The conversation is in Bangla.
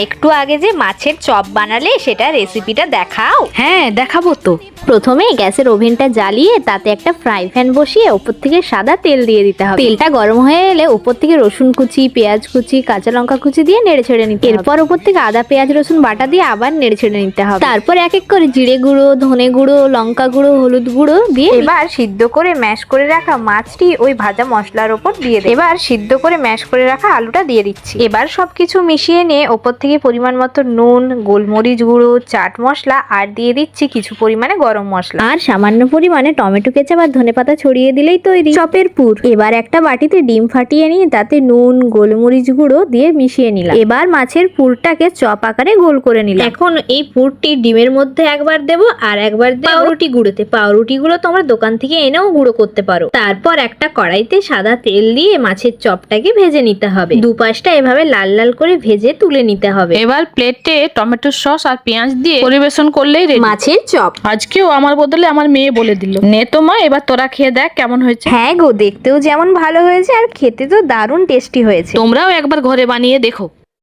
একটু আগে যে মাছের চপ বানালে সেটা রেসিপিটা দেখাও। হ্যাঁ দেখাবো তো। প্রথমে গ্যাসের ওভেনটা জ্বালিয়ে তাতে একটা ফ্রাই প্যান বসিয়ে উপর থেকে সাদা তেল দিয়ে দিতে হবে। তেলটা গরম হয়ে এলে উপর থেকে রসুন কুচি, পেঁয়াজ কুচি, কাঁচা লঙ্কা কুচি দিয়ে নেড়ে ছেড়ে নিতে হবে। এরপর উপর থেকে আদা পেঁয়াজ রসুন বাটা দিয়ে আবার নেড়ে ছেড়ে নিতে হবে। তারপর এক এক করে জিরে গুঁড়ো, ধনে গুঁড়ো, লঙ্কা গুঁড়ো, হলুদ গুঁড়ো দিয়ে এবার সিদ্ধ করে ম্যাশ করে রাখা মাছটি ওই ভাজা মশলার উপর দিয়ে দেব। এবার সিদ্ধ করে ম্যাশ করে রাখা আলুটা দিয়ে দিচ্ছি। এবার সবকিছু মিশিয়ে নিয়ে ওপর থেকে পরিমাণ মতো নুন, গোলমরিচ গুঁড়ো, চাট মশলা আর দিয়ে দিচ্ছি কিছু পরিমাণে গরম মশলা আর সামান্য পরিমাণে টমেটো কেচাপ আর ধনেপাতা ছড়িয়ে দিলেই তৈরি চপের পুর। এবার একটা বাটিতে ডিম ফাটিয়ে নিয়ে তাতে নুন, গোলমরিচ গুঁড়ো দিয়ে মিশিয়ে নিলাম। এবার মাছের পুরটাকে চপ আকারে গোল করে নিলাম। এখন এই পুরটি ডিমের মধ্যে একবার দেব আর একবার দেব পাউরুটি গুঁড়োতে। পাউরুটি গুলো তোমরা দোকান থেকে এনেও গুঁড়ো করতে পারো। তারপর একটা কড়াইতে সাদা তেল দিয়ে মাছের চপটাকে ভেজে নিতে হবে। দুপাশটা এভাবে লাল লাল করে ভেজে তুলে নিতে হবে। এবার প্লেটে টমেটো সস আর পেঁয়াজ দিয়ে পরিবেশন করলেই রেডি মাছের চপ। আজকেও আমার বদলে আমার মেয়ে বলে দিল। নে তো মা, এবার তোরা খেয়ে দেখ কেমন হয়েছে। হ্যাঁ গো, দেখতেও যেমন ভালো হয়েছে আর খেতে তো দারুণ টেস্টি হয়েছে। তোমরাও একবার ঘরে বানিয়ে দেখো।